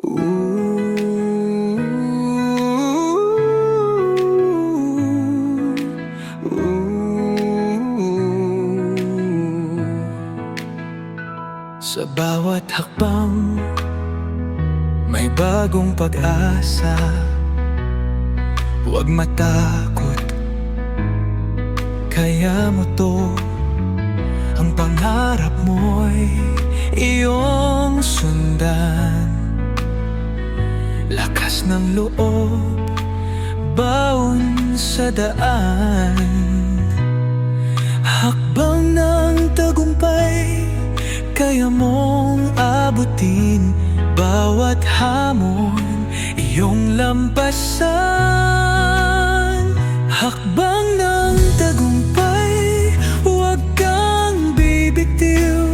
Ooh, ooh. Sa bawat hakbang may bagong pag-asa. Huwag matakot, kaya mo to. Ang pangarap mo'y iyong sundan. Lakas ng loob, baon sa daan. Hakbang ng tagumpay, kaya mong abutin. Bawat hamon, iyong lampasan. Hakbang ng tagumpay, huwag kang bibitiw.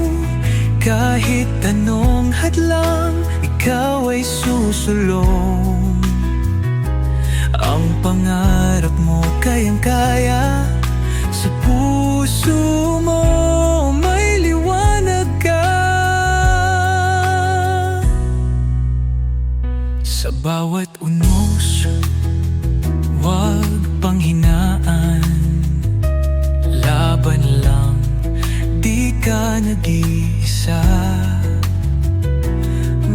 Kahit anong hadlang, ikaw ay susulong. Ang pangarap mo kayang-kaya. Sa puso mo may liwanag ka. Sa bawat unos, huwag panghinaan. Laban lang, di ka nag-iisa.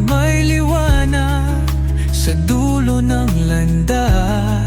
May liwanag sa dulo ng landas.